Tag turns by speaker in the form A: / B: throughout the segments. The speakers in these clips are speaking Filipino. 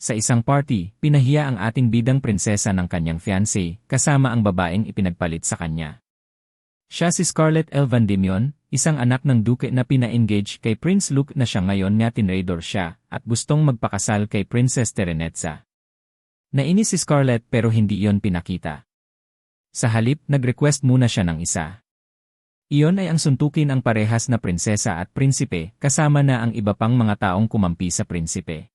A: Sa isang party, pinahiya ang ating bidang prinsesa ng kanyang fiancé, kasama ang babaeng ipinagpalit sa kanya. Siya si Scarlett Elvandimion, isang anak ng duke na pina-engage kay Prince Luke na siya ngayon nga tinraidor siya, at gustong magpakasal kay Princess Terenetsa. Nainis si Scarlett pero hindi iyon pinakita. Sa halip, nag-request muna siya ng isa. Iyon ay ang suntukin ang parehas na prinsesa at prinsipe, kasama na ang iba pang mga taong kumampi sa prinsipe.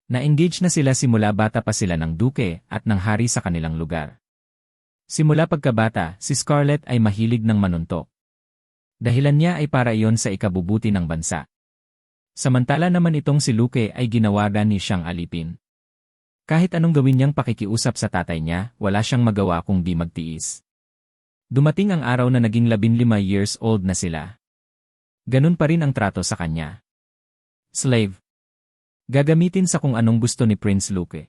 A: Na-engage na sila simula bata pa sila ng duke at ng hari sa kanilang lugar. Simula pagkabata, si Scarlett ay mahilig ng manuntok. Dahilan niya ay para iyon sa ikabubuti ng bansa. Samantala naman itong si Luke ay ginawagan ni siyang alipin. Kahit anong gawin niyang pakikiusap sa tatay niya, wala siyang magawa kung di magtiis. Dumating ang araw na naging 15 years old na sila. Ganun pa rin ang trato sa kanya. Slave. Gagamitin sa kung anong gusto ni Prince Luke.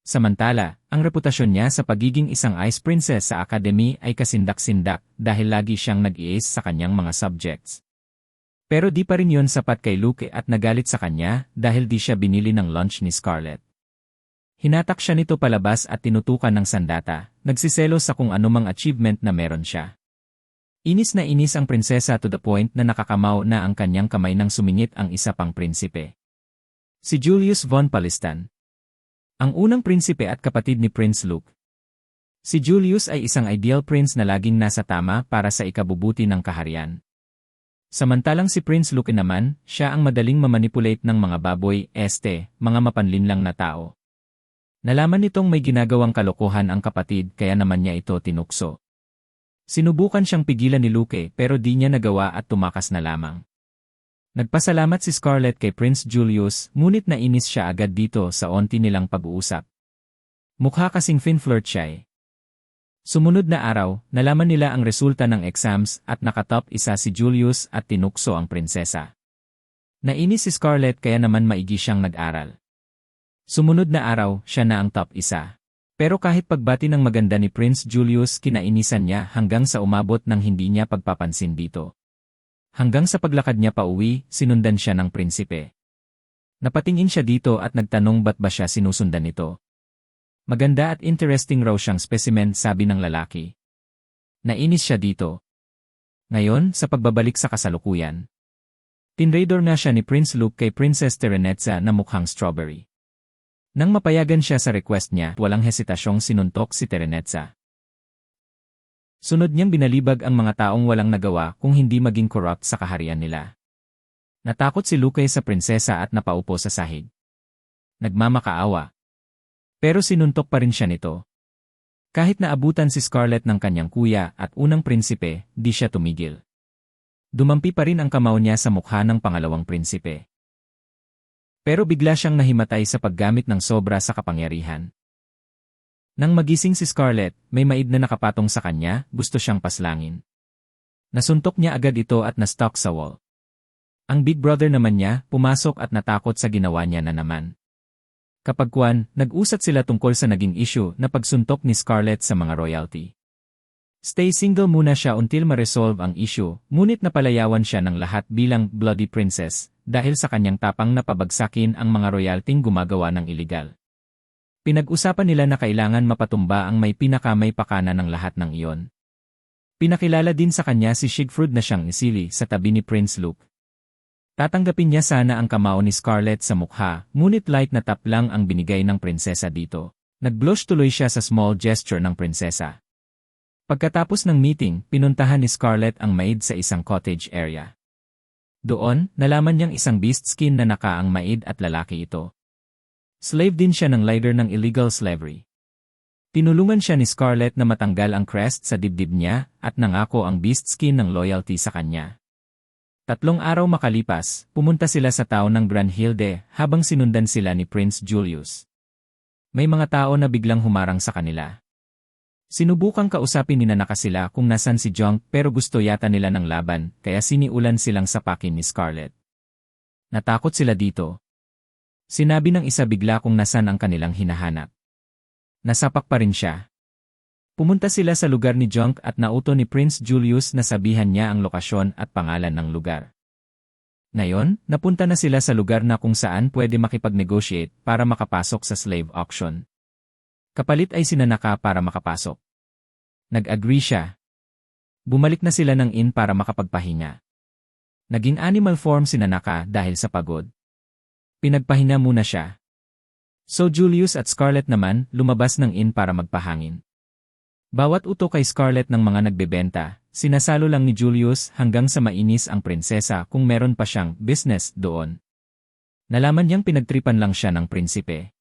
A: Samantala, ang reputasyon niya sa pagiging isang ice princess sa academy ay kasindak-sindak dahil lagi siyang nag-i-ace sa kanyang mga subjects. Pero di pa rin yon sapat kay Luke at nagalit sa kanya dahil di siya binili ng lunch ni Scarlett. Hinatak siya nito palabas at tinutukan ng sandata, nagsiselos sa kung anumang achievement na meron siya. Inis na inis ang prinsesa to the point na nakakamaw na ang kanyang kamay nang sumingit ang isa pang prinsipe. Si Julius von Palistan. Ang unang prinsipe at kapatid ni Prince Luke. Si Julius ay isang ideal prince na laging nasa tama para sa ikabubuti ng kaharian. Samantalang si Prince Luke naman, siya ang madaling mamanipulate ng mga baboy, mga mapanlinlang na tao. Nalaman nitong may ginagawang kalokohan ang kapatid kaya naman niya ito tinukso. Sinubukan siyang pigilan ni Luke pero di niya nagawa at tumakas na lamang. Nagpasalamat si Scarlett kay Prince Julius, ngunit nainis siya agad dito sa onti nilang pag-uusap. Mukha kasing fin-flirt siya eh. Sumunod na araw, nalaman nila ang resulta ng exams at nakatop isa si Julius at tinukso ang prinsesa. Nainis si Scarlett kaya naman maigi siyang nag-aral. Sumunod na araw, siya na ang top isa. Pero kahit pagbati ng maganda ni Prince Julius kinainisan niya hanggang sa umabot ng hindi niya pagpapansin dito. Hanggang sa paglakad niya pa uwi, sinundan siya ng prinsipe. Napatingin siya dito at nagtanong ba't ba siya sinusundan nito. Maganda at interesting raw siyang specimen sabi ng lalaki. Nainis siya dito. Ngayon, sa pagbabalik sa kasalukuyan. Tinraidor na siya ni Prince Luke kay Princess Terenetsa na mukhang strawberry. Nang mapayagan siya sa request niya, walang hesitasyong sinuntok si Terenetsa. Sunod niyang binalibag ang mga taong walang nagawa kung hindi maging corrupt sa kaharian nila. Natakot si Luke sa prinsesa at napaupo sa sahig. Nagmamakaawa. Pero sinuntok pa rin siya nito. Kahit naabutan si Scarlett ng kanyang kuya at unang prinsipe, di siya tumigil. Dumampi pa rin ang kamao niya sa mukha ng pangalawang prinsipe. Pero bigla siyang nahimatay sa paggamit ng sobra sa kapangyarihan. Nang magising si Scarlett, may maid na nakapatong sa kanya, gusto siyang paslangin. Nasuntok niya agad ito at na-stuck sa wall. Ang big brother naman niya, pumasok at natakot sa ginawa niya na naman. Kapagkuan, nag-usat sila tungkol sa naging issue na pagsuntok ni Scarlett sa mga royalty. Stay single muna siya until ma-resolve ang issue, ngunit napalayawan siya ng lahat bilang bloody princess dahil sa kanyang tapang na pabagsakin ang mga royalting gumagawa ng illegal. Pinag-usapan nila na kailangan mapatumba ang may pinakamay pakana ng lahat ng iyon. Pinakilala din sa kanya si Siegfried na siyang isili sa tabi ni Prince Luke. Tatanggapin niya sana ang kamao ni Scarlett sa mukha, ngunit light na tap lang ang binigay ng prinsesa dito. Nag-blush tuloy siya sa small gesture ng prinsesa. Pagkatapos ng meeting, pinuntahan ni Scarlett ang maid sa isang cottage area. Doon, nalaman niyang isang beast skin na nakaang maid at lalaki ito. Slave din siya ng leader ng illegal slavery. Tinulungan siya ni Scarlett na matanggal ang crest sa dibdib niya at nangako ang beast skin ng loyalty sa kanya. 3 araw makalipas, pumunta sila sa town ng Granhilde habang sinundan sila ni Prince Julius. May mga tao na biglang humarang sa kanila. Sinubukang kausapin ni Nanaka sila kung nasan si Junk pero gusto yata nila ng laban kaya siniulan silang sapakin ni Scarlett. Natakot sila dito. Sinabi ng isa bigla kung nasan ang kanilang hinahanap. Nasapak pa rin siya. Pumunta sila sa lugar ni Junk at nauto ni Prince Julius na sabihan niya ang lokasyon at pangalan ng lugar. Ngayon, napunta na sila sa lugar na kung saan pwede makipag-negotiate para makapasok sa slave auction. Kapalit ay sinanaka para makapasok. Nag-agree siya. Bumalik na sila ng inn para makapagpahinga. Naging animal form sinanaka dahil sa pagod. Pinagpahinga muna siya. So Julius at Scarlett naman lumabas ng inn para magpahangin. Bawat uto kay Scarlett ng mga nagbebenta, sinasalo lang ni Julius hanggang sa mainis ang prinsesa kung meron pa siyang business doon. Nalaman niyang pinagtripan lang siya ng prinsipe.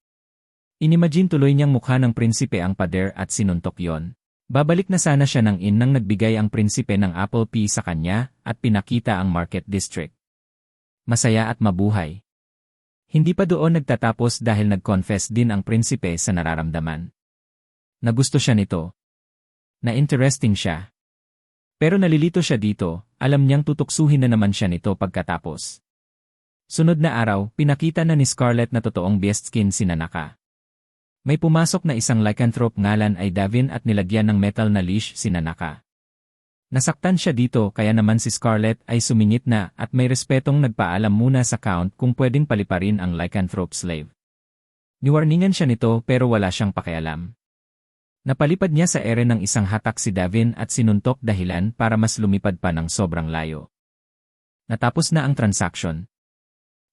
A: Inimagine tuloy niyang mukha ng prinsipe ang pader at sinuntok yon. Babalik na sana siya ng inn nang nagbigay ang prinsipe ng apple pie sa kanya at pinakita ang market district. Masaya at mabuhay. Hindi pa doon nagtatapos dahil nag-confess din ang prinsipe sa nararamdaman. Nagusto siya nito. Na-interesting siya. Pero nalilito siya dito, alam niyang tutuksuhin na naman siya nito pagkatapos. Sunod na araw, pinakita na ni Scarlett na totoong bestskin si Nanaka. May pumasok na isang lycanthrope ngalan ay Davin at nilagyan ng metal na leash si Nanaka. Nasaktan siya dito kaya naman si Scarlett ay sumingit na at may respetong nagpaalam muna sa Count kung pwedeng paliparin ang lycanthrope slave. Niwarningan siya nito pero wala siyang pakialam. Napalipad niya sa ere ng isang hatak si Davin at sinuntok dahilan para mas lumipad pa ng sobrang layo. Natapos na ang transaction.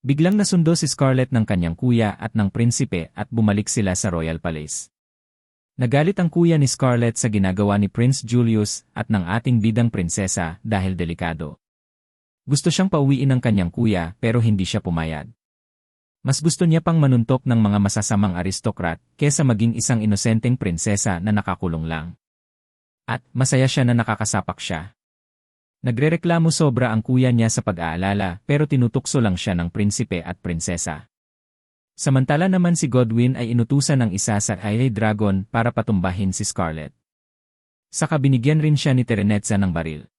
A: Biglang nasundo si Scarlett ng kanyang kuya at ng prinsipe at bumalik sila sa Royal Palace. Nagalit ang kuya ni Scarlett sa ginagawa ni Prince Julius at ng ating bidang prinsesa dahil delikado. Gusto siyang pauwiin ng kanyang kuya pero hindi siya pumayag. Mas gusto niya pang manuntok ng mga masasamang aristokrat kesa maging isang inosenteng prinsesa na nakakulong lang. At masaya siya na nakakasapak siya. Nagrereklamo sobra ang kuya niya sa pag-aalala pero tinutukso lang siya ng prinsipe at prinsesa. Samantala naman si Godwin ay inutusan ng isa sa High Dragon para patumbahin si Scarlett. Saka binigyan rin siya ni Terenetza ng baril.